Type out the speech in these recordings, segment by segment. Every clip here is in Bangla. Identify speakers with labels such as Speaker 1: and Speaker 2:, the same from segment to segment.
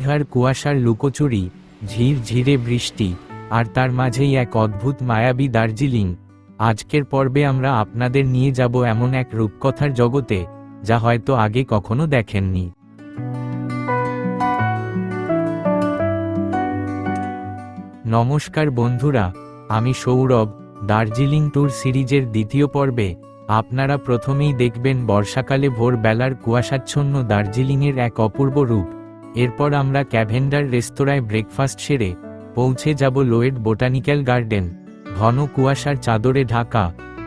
Speaker 1: মেঘ আর কুয়াশার লুকোচুরি, ঝিরঝিরে বৃষ্টি, আর তার মাঝেই এক অদ্ভুত মায়াবী দার্জিলিং। আজকের পর্বে আমরা আপনাদের নিয়ে যাব এমন এক রূপকথার জগতে, যা হয়তো আগে কখনো দেখেননি। নমস্কার বন্ধুরা, আমি সৌরভ। দার্জিলিং ট্যুর সিরিজের দ্বিতীয় পর্বে আপনারা প্রথমেই দেখবেন বর্ষাকালে ভোরবেলার কুয়াশাচ্ছন্ন দার্জিলিংয়ের এক অপূর্ব রূপ। এরপর আমরা ক্যাভেন্ডার রেস্তোরাঁয় ব্রেকফাস্ট সেরে পৌঁছে যাব লোয়েড বোটানিক্যাল গার্ডেন। ঘন কুয়াশার চাদরে ঢাকা,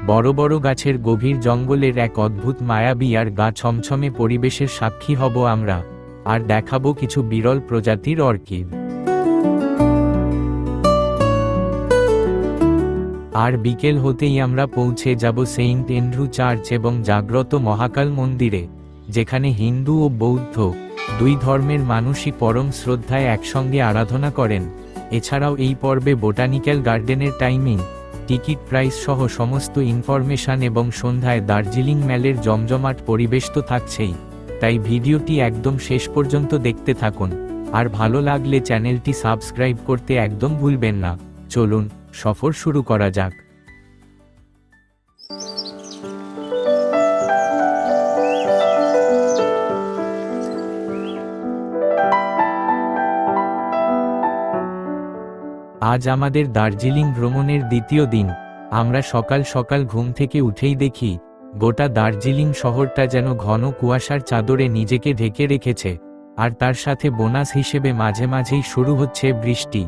Speaker 1: বড় বড় গাছের গভীর জঙ্গলের এক অদ্ভুত মায়াবী আর গা ছমছমে পরিবেশের সাক্ষী হব আমরা, আর দেখাবো কিছু বিরল প্রজাতির অর্কিড। আর বিকেল হতেই আমরা পৌঁছে যাব সেন্ট অ্যান্ড্রু চার্চ এবং জাগ্রত মহাকাল মন্দিরে, যেখানে হিন্দু ও বৌদ্ধ দুই ধর্মের মানুষই পরম শ্রদ্ধায় একসঙ্গে আরাধনা করেন। এছাড়াও এই পর্বে বোটানিক্যাল গার্ডেনের টাইমিং, টিকিট প্রাইস সহ সমস্ত ইনফরমেশন এবং সন্ধ্যায় দার্জিলিং মেলের জমজমাট পরিবেশ তো থাকছেই। তাই ভিডিওটি একদম শেষ পর্যন্ত দেখতে থাকুন, আর ভালো লাগলে চ্যানেলটি সাবস্ক্রাইব করতে একদম ভুলবেন না। চলুন সফর শুরু করা যাক। আজ আমাদের দার্জিলিং ভ্রমণের দ্বিতীয় দিন। আমরা সকাল সকাল ঘুম থেকে উঠেই দেখি গোটা দার্জিলিং শহরটা যেন ঘন কুয়াশার চাদরে নিজেকে ঢেকে রেখেছে, আর তার সাথে বোনাস হিসেবে মাঝে মাঝেই শুরু হচ্ছে বৃষ্টি।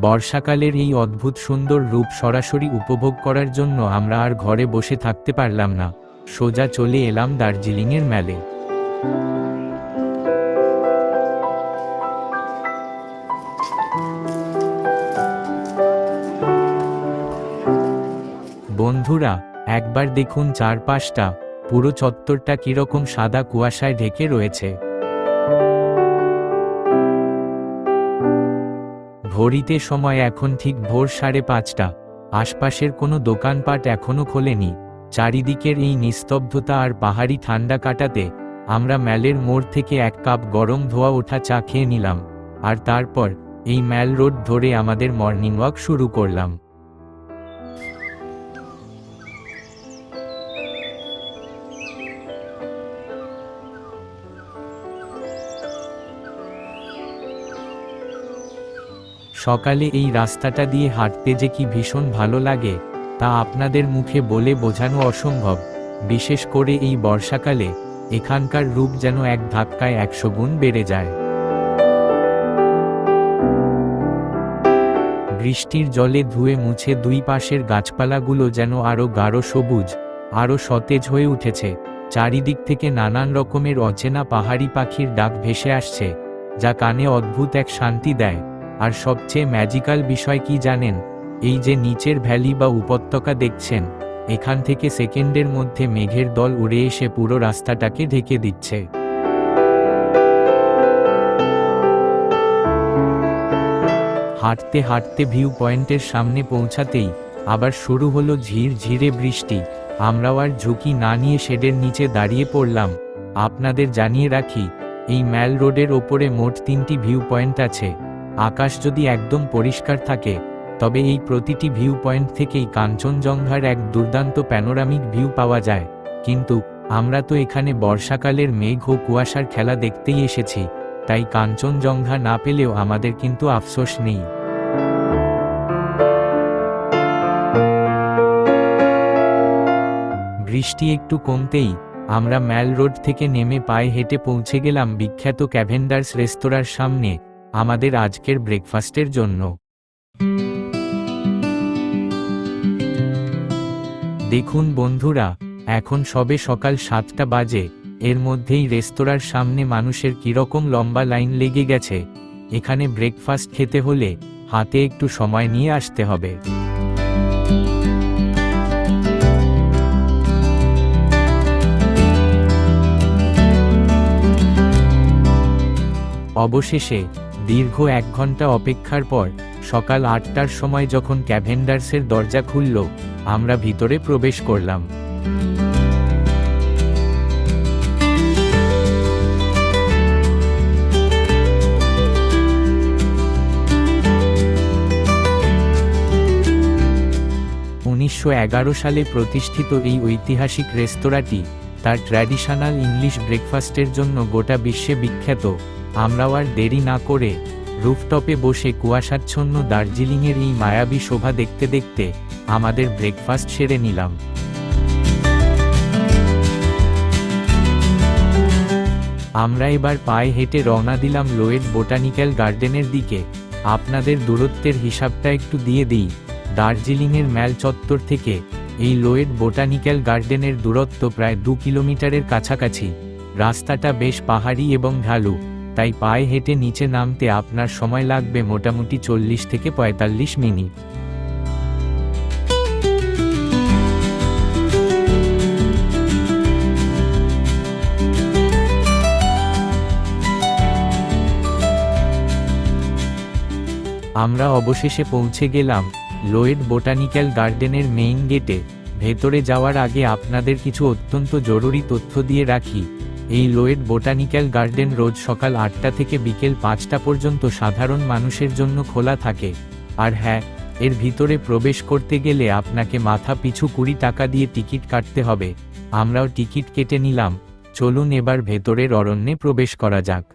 Speaker 1: বর্ষাকালের এই অদ্ভুত সুন্দর রূপ সরাসরি উপভোগ করার জন্য আমরা আর ঘরে বসে থাকতে পারলাম না, সোজা চলে এলাম দার্জিলিংয়ের মেলে। বন্ধুরা, একবার দেখুন চারপাশটা, পুরো চত্বরটা কিরকম সাদা কুয়াশায় ঢেকে রয়েছে। ঘড়িতে সময় এখন ঠিক ভোর 5:30। আশপাশের কোনো দোকানপাট এখনো খোলেনি। চারিদিকের এই নিস্তব্ধতা আর পাহাড়ি ঠান্ডা কাটাতে আমরা ম্যালের মোড় থেকে এক কাপ গরম ধোয়া ওঠা চা খেয়ে নিলাম, আর তারপর এই ম্যাল রোড ধরে আমাদের মর্নিং ওয়াক শুরু করলাম। সকালে এই রাস্তাটা দিয়ে হাঁটতে যে কি ভীষণ ভালো লাগে, তা আপনাদের মুখে বলে বোঝানো অসম্ভব। বিশেষ করে এই বর্ষাকালে এখানকার রূপ যেন এক ধাক্কায় 100 গুণ বেড়ে যায়। বৃষ্টির জলে ধুয়ে মুছে দুই পাশের গাছপালাগুলো যেন আরও গাঢ় সবুজ, আরও সতেজ হয়ে উঠেছে। চারিদিক থেকে নানান রকমের অচেনা পাহাড়ি পাখির ডাক ভেসে আসছে, যা কানে অদ্ভুত এক শান্তি দেয়। আর সবচেয়ে ম্যাজিক্যাল বিষয় কি জানেন? এই যে নিচের ভ্যালি বা উপত্যকা দেখছেন, এখান থেকে সেকেন্ডের মধ্যে মেঘের দল উড়ে এসে পুরো রাস্তাটাকে ঢেকে দিচ্ছে। হাঁটতে হাঁটতে ভিউ পয়েন্টের সামনে পৌঁছাতেই আবার শুরু হলো ঝিরঝিরে বৃষ্টি। আমরাও আর ঝুঁকি না নিয়ে শেডের নিচে দাঁড়িয়ে পড়লাম। আপনাদের জানিয়ে রাখি, এই ম্যাল রোডের ওপরে মোট 3টি ভিউ পয়েন্ট আছে। আকাশ যদি একদম পরিষ্কার থাকে, তবে এই প্রতিটি ভিউ পয়েন্ট থেকেই কাঞ্চনজঙ্ঘার এক দুর্দান্ত প্যানোরামিক ভিউ পাওয়া যায়। কিন্তু আমরা তো এখানে বর্ষাকালের মেঘ ও কুয়াশার খেলা দেখতেই এসেছি, তাই কাঞ্চনজঙ্ঘা না পেলেও আমাদের কিন্তু আফসোস নেই। বৃষ্টি একটু কমতেই আমরা ম্যাল রোড থেকে নেমে পায়ে হেঁটে পৌঁছে গেলাম বিখ্যাত ক্যাভেন্ডার্স রেস্তোরাঁর সামনে আমাদের আজকের ব্রেকফাস্টের জন্য। দেখুন বন্ধুরা, এখন সবে সকাল 7টা বাজে, এর মধ্যেই রেস্তোরাঁর সামনে মানুষের কিরকম লম্বা লাইন লেগে গেছে। এখানে ব্রেকফাস্ট খেতে হলে হাতে একটু সময় নিয়ে আসতে হবে। অবশেষে দীর্ঘ 1 ঘন্টা অপেক্ষার পর সকাল 8টার সময় যখন ক্যাভেন্ডার্সের দরজা খুলল, আমরা ভিতরে প্রবেশ করলাম। 1911 সালে প্রতিষ্ঠিত এই ঐতিহাসিক রেস্তোরাঁটি তার ট্র্যাডিশনাল ইংলিশ ব্রেকফাস্টের জন্য গোটা বিশ্বে বিখ্যাত। আমরাও আর দেরি না করে রুফটপে বসে কুয়াশাচ্ছন্ন দার্জিলিংয়ের এই মায়াবী শোভা দেখতে দেখতে আমাদের ব্রেকফাস্ট সেরে নিলাম। আমরা এবার পায়ে হেঁটে রওনা দিলাম লোয়েড বোটানিক্যাল গার্ডেনের দিকে। আপনাদের দূরত্বের হিসাবটা একটু দিয়ে দিই। দার্জিলিংয়ের ম্যাল চত্বর থেকে এই লোয়েড বোটানিক্যাল গার্ডেনের দূরত্ব প্রায় 2 কিলোমিটারের কাছাকাছি। রাস্তাটা বেশ পাহাড়ি এবং ঢালু, তাই পায়ে হেঁটে নিচে নামতে আপনার সময় লাগবে মোটামুটি 40 থেকে 45 মিনিট। আমরা অবশেষে পৌঁছে গেলাম লোয়েড বোটানিক্যাল গার্ডেনের মেইন গেটে। ভেতরে যাওয়ার আগে আপনাদের কিছু অত্যন্ত জরুরি তথ্য দিয়ে রাখি। এই লোয়েড বোটানিক্যাল গার্ডেন রোজ সকাল 8টা থেকে বিকেল 5টা পর্যন্ত সাধারণ মানুষের জন্য খোলা থাকে। আর হ্যাঁ, এর ভিতরে প্রবেশ করতে গেলে আপনাকে মাথা পিছু 20 টাকা দিয়ে টিকিট কাটতে হবে। আমরাও টিকিট কেটে নিলাম। চলুন এবার ভেতরের অরণ্যে প্রবেশ করা যাক।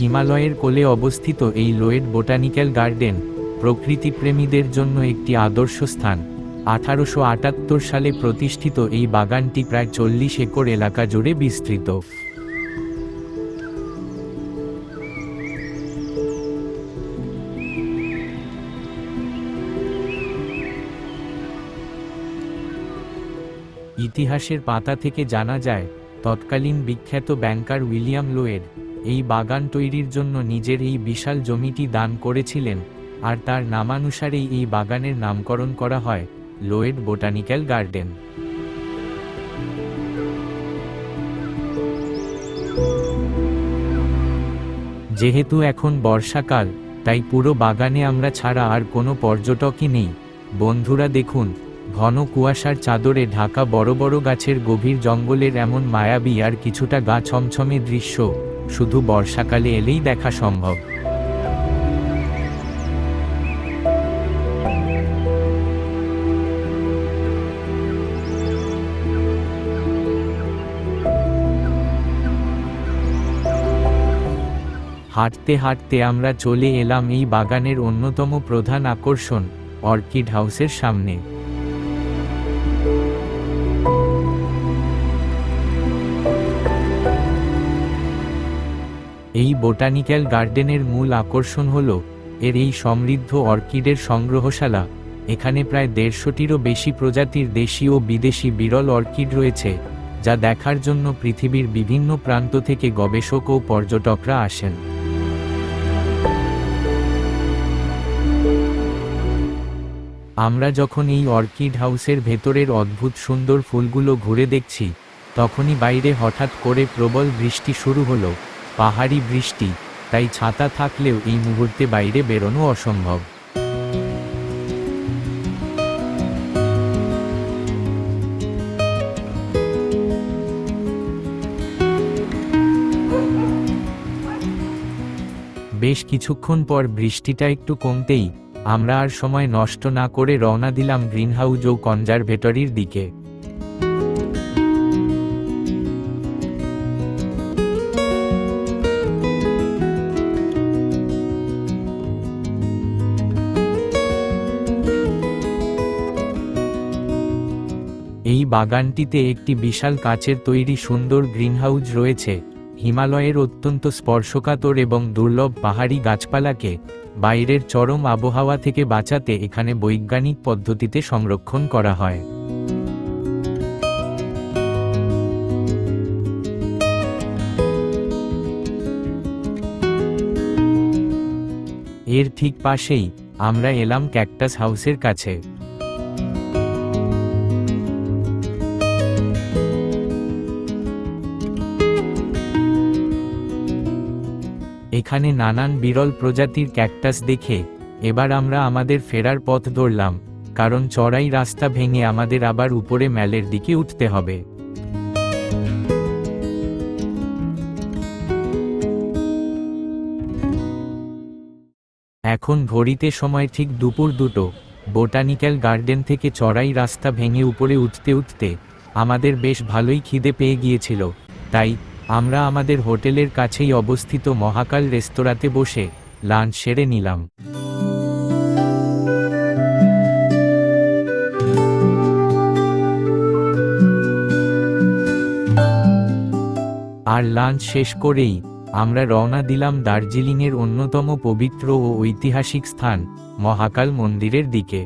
Speaker 1: হিমালয়ের কোলে অবস্থিত এই লোয়েড বোটানিক্যাল গার্ডেন প্রকৃতিপ্রেমীদের জন্য একটি আদর্শ স্থান। 1878 সালে প্রতিষ্ঠিত এই বাগানটি প্রায় 40 একর এলাকা জুড়ে বিস্তৃত। ইতিহাসের পাতা থেকে জানা যায়, তৎকালীন বিখ্যাত ব্যাংকার উইলিয়াম লোয়েড এই বাগান তৈরির জন্য নিজের এই বিশাল জমিটি দান করেছিলেন, আর তার নামানুসারেই এই বাগানের নামকরণ করা হয় লোয়েড বোটানিক্যাল গার্ডেন। যেহেতু এখন বর্ষাকাল, তাই পুরো বাগানে আমরা ছাড়া আর কোনো পর্যটকই নেই। বন্ধুরা দেখুন, ঘন কুয়াশার চাদরে ঢাকা বড় বড় গাছের গভীর জঙ্গলের এমন মায়াবী আর কিছুটা গা ছমছমে দৃশ্য শুধু বর্ষাকালে এলেই দেখা সম্ভব। হাঁটতে হাঁটতে আমরা চলে এলাম এই বাগানের অন্যতম প্রধান আকর্ষণ অর্কিড হাউসের সামনে। এই বোটানিক্যাল গার্ডেনের মূল আকর্ষণ হল এর এই সমৃদ্ধ অর্কিডের সংগ্রহশালা। এখানে প্রায় 150টিরও বেশি প্রজাতির দেশি ও বিদেশি বিরল অর্কিড রয়েছে, যা দেখার জন্য পৃথিবীর বিভিন্ন প্রান্ত থেকে গবেষক ও পর্যটকরা আসেন। আমরা যখন এই অর্কিড হাউসের ভেতরের অদ্ভুত সুন্দর ফুলগুলো ঘুরে দেখছি, তখনই বাইরে হঠাৎ করে প্রবল বৃষ্টি শুরু হলো। পাহাড়ি বৃষ্টি, তাই ছাতা থাকলেও এই মুহূর্তে বাইরে বেরোনো অসম্ভব। বেশ কিছুক্ষণ পর বৃষ্টিটা একটু কমতেই আমরা আর সময় নষ্ট না করে রওনা দিলাম গ্রিনহাউস ও কনজারভেটরির দিকে। এই বাগানটিতে একটি বিশাল কাচের তৈরি সুন্দর গ্রিনহাউস রয়েছে। হিমালয়ের অত্যন্ত স্পর্শকাতর এবং দুর্লভ পাহাড়ি গাছপালাকে বাইরের চরম আবহাওয়া থেকে বাঁচাতে এখানে বৈজ্ঞানিক পদ্ধতিতে সংরক্ষণ করা হয়। এর ঠিক পাশেই আমরা এলাম ক্যাকটাস হাউসের কাছে। এখানে নানান বিরল প্রজাতির ক্যাকটাস দেখে এবার আমরা আমাদের ফেরার পথ ধরলাম, কারণ চড়াই রাস্তা ভেঙে আমাদের আবার উপরে ম্যালের দিকে উঠতে হবে। এখন ঘড়িতে সময় ঠিক দুপুর 2টো। বোটানিক্যাল গার্ডেন থেকে চড়াই রাস্তা ভেঙে উপরে উঠতে উঠতে আমাদের বেশ ভালোই খিদে পেয়ে গিয়েছিল, তাই আমরা আমাদের হোটেলের কাছেই অবস্থিত মহাকাল রেস্তোরাঁতে বসে লাঞ্চ সেরে নিলাম। আর লাঞ্চ শেষ করেই আমরা রওনা দিলাম দার্জিলিংয়ের অন্যতম পবিত্র ও ঐতিহাসিক স্থান মহাকাল মন্দিরের দিকে।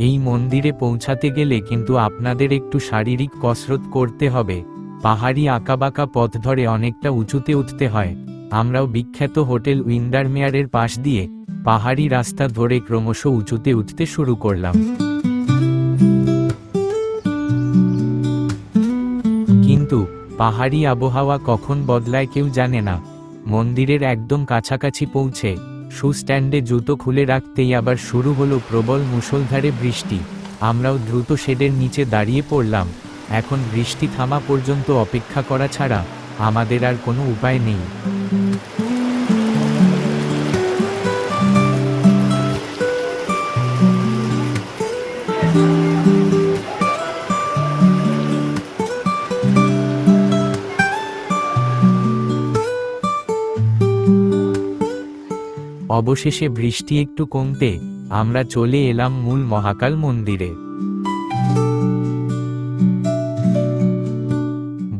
Speaker 1: এই মন্দিরে পৌঁছাতে গেলে কিন্তু আপনাদের একটু শারীরিক কসরত করতে হবে। পাহাড়ি আঁকাবাঁকা পথ ধরে অনেকটা উঁচুতে উঠতে হয়। আমরাও বিখ্যাত হোটেল উইন্ডারমেয়ারের পাশ দিয়ে পাহাড়ি রাস্তা ধরে ক্রমশ উঁচুতে উঠতে শুরু করলাম। কিন্তু পাহাড়ি আবহাওয়া কখন বদলায় কেউ জানে না। মন্দিরের একদম কাছাকাছি পৌঁছে শু স্ট্যান্ডে জুতো খুলে রাখতেই আবার শুরু হলো প্রবল মুষলধারে বৃষ্টি। আমরাও দ্রুত শেডের নিচে দাঁড়িয়ে পড়লাম। এখন বৃষ্টি থামা পর্যন্ত অপেক্ষা করা ছাড়া আমাদের আর কোনো উপায় নেই। অবশেষে বৃষ্টি একটু কমতে আমরা চলে এলাম মূল মহাকাল মন্দিরে।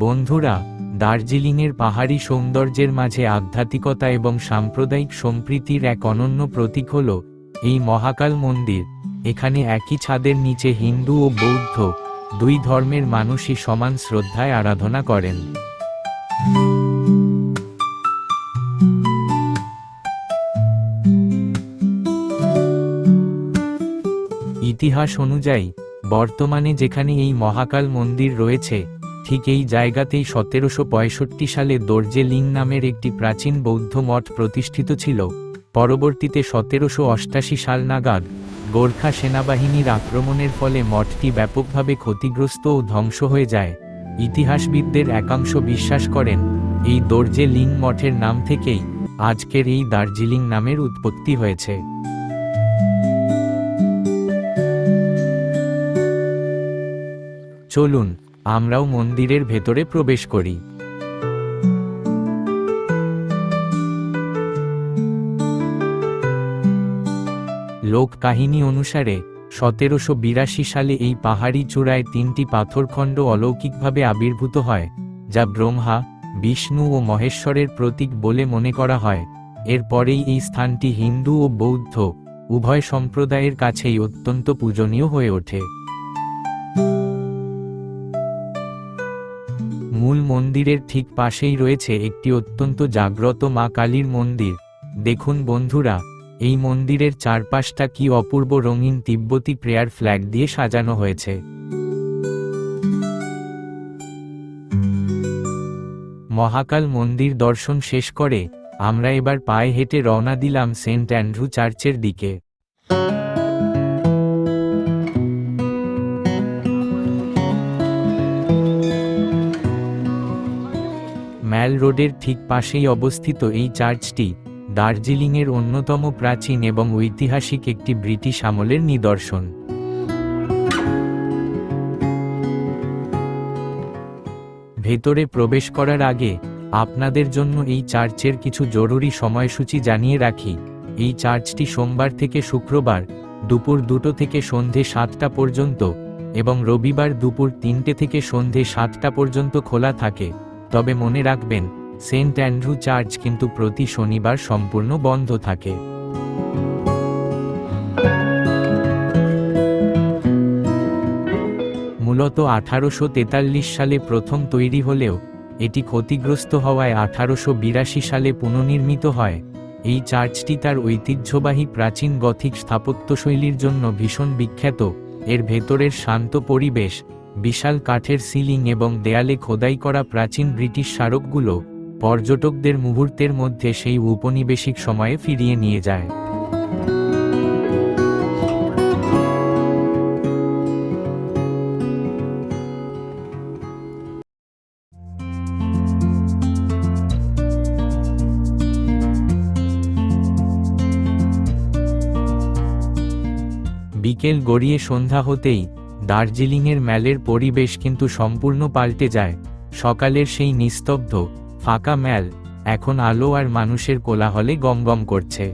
Speaker 1: বন্ধুরা, দার্জিলিংয়ের পাহাড়ি সৌন্দর্যের মাঝে আধ্যাত্মিকতা এবং সাম্প্রদায়িক সম্প্রীতির এক অনন্য প্রতীক হল এই মহাকাল মন্দির। এখানে একই ছাদের নিচে হিন্দু ও বৌদ্ধ দুই ধর্মের মানুষই সমান শ্রদ্ধায় আরাধনা করেন। ইতিহাস অনুযায়ী বর্তমানে যেখানে এই মহাকাল মন্দির রয়েছে, ঠিক এই জায়গাতেই 1765 সালে দর্জে লিং নামের একটি প্রাচীন বৌদ্ধ মঠ প্রতিষ্ঠিত ছিল। পরবর্তীতে 1788 সাল নাগাদ গোর্খা সেনাবাহিনীর আক্রমণের ফলে মঠটি ব্যাপকভাবে ক্ষতিগ্রস্ত ও ধ্বংস হয়ে যায়। ইতিহাসবিদদের একাংশ বিশ্বাস করেন এই দর্জে লিং মঠের নাম থেকেই আজকের এই দার্জিলিং নামের উৎপত্তি হয়েছে। চলুন আমরাও মন্দিরের ভেতরে প্রবেশ করি। লোক কাহিনী অনুসারে 1782 সালে এই পাহাড়ি চূড়ায় 3টি পাথরখণ্ড অলৌকিকভাবে আবির্ভূত হয়, যা ব্রহ্মা, বিষ্ণু ও মহেশ্বরের প্রতীক বলে মনে করা হয়। এরপরেই এই স্থানটি হিন্দু ও বৌদ্ধ উভয় সম্প্রদায়ের কাছেই অত্যন্ত পূজনীয় হয়ে ওঠে। মূল মন্দিরের ঠিক পাশেই রয়েছে একটি অত্যন্ত জাগ্রত মা কালীর মন্দির। দেখুন বন্ধুরা, এই মন্দিরের চারপাশটা কি অপূর্ব রঙিন তিব্বতী প্রেয়ার ফ্ল্যাগ দিয়ে সাজানো হয়েছে। মহাকাল মন্দির দর্শন শেষ করে আমরা এবার পায়ে হেঁটে রওনা দিলাম সেন্ট অ্যান্ড্রু চার্চের দিকে। ম্যাল রোডের ঠিক পাশেই অবস্থিত এই চার্চটি দার্জিলিংয়ের অন্যতম প্রাচীন এবং ঐতিহাসিক একটি ব্রিটিশ আমলের নিদর্শন। ভেতরে প্রবেশ করার আগে আপনাদের জন্য এই চার্চের কিছু জরুরি সময়সূচি জানিয়ে রাখি। এই চার্চটি সোমবার থেকে শুক্রবার দুপুর 2টো থেকে সন্ধে 7টা পর্যন্ত এবং রবিবার দুপুর 3টে থেকে সন্ধে 7টা পর্যন্ত খোলা থাকে। তবে মনে রাখবেন, সেন্ট অ্যান্ড্রু চার্চ কিন্তু প্রতি শনিবার সম্পূর্ণ বন্ধ থাকে। মূলত 1843 সালে প্রথম তৈরি হলেও এটি ক্ষতিগ্রস্ত হওয়ায় 1882 সালে পুনর্নির্মিত হয়। এই চার্চটি তার ঐতিহ্যবাহী প্রাচীন গথিক স্থাপত্যশৈলীর জন্য ভীষণ বিখ্যাত। এর ভেতরের শান্ত পরিবেশ, বিশাল কাঠের সিলিং এবং দেয়ালে খোদাই করা প্রাচীন ব্রিটিশ স্মারকগুলো পর্যটকদের মুহূর্তের মধ্যে সেই ঔপনিবেশিক সময়ে ফিরিয়ে নিয়ে যায়। বিকেল গড়িয়ে সন্ধ্যা হতেই দার্জিলিংয়ের ম্যালের পরিবেশ কিন্তু সম্পূর্ণ পাল্টে যায়। সকালের সেই নিস্তব্ধ ফাঁকা ম্যাল এখন আলো আর মানুষের কোলাহলে গমগম করছে।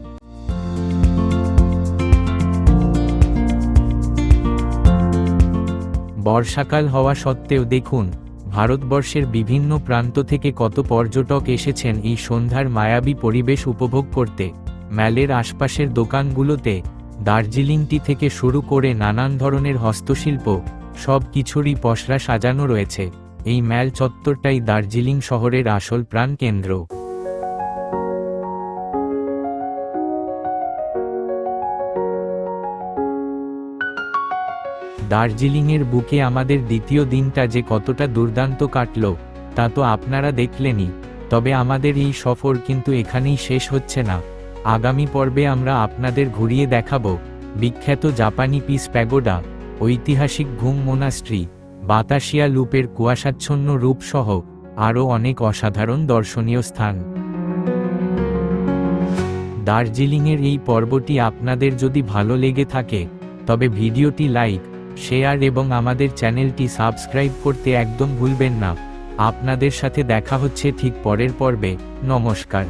Speaker 1: বর্ষাকাল হওয়া সত্ত্বেও দেখুন ভারতবর্ষের বিভিন্ন প্রান্ত থেকে কত পর্যটক এসেছেন এই সন্ধ্যার মায়াবী পরিবেশ উপভোগ করতে। ম্যালের আশপাশের দোকানগুলোতে দার্জিলিং টি থেকে শুরু করে নানান ধরনের হস্তশিল্প সব কিছুরই পসরা সাজানো রয়েছে। এই ম্যাল চত্বরটাই দার্জিলিং শহরের আসল প্রাণকেন্দ্র। দার্জিলিংয়ের বুকে আমাদের দ্বিতীয় দিনটা যে কতটা দুর্দান্ত কাটল তা তো আপনারা দেখলেনই। তবে আমাদের এই সফর কিন্তু এখানেই শেষ হচ্ছে না। আগামী পর্বে আমরা আপনাদের ঘুরিয়ে দেখাবো বিখ্যাত জাপানি পিস প্যাগোডা, ঐতিহাসিক ঘুম মোনাস্ট্রি, বাতাসিয়া লুপের কুয়াশাচ্ছন্ন রূপসহ আরও অনেক অসাধারণ দর্শনীয় স্থান। দার্জিলিংয়ের এই পর্বটি আপনাদের যদি ভালো লেগে থাকে তবে ভিডিওটি লাইক, শেয়ার এবং আমাদের চ্যানেলটি সাবস্ক্রাইব করতে একদম ভুলবেন না। আপনাদের সাথে দেখা হচ্ছে ঠিক পরের পর্বে। নমস্কার।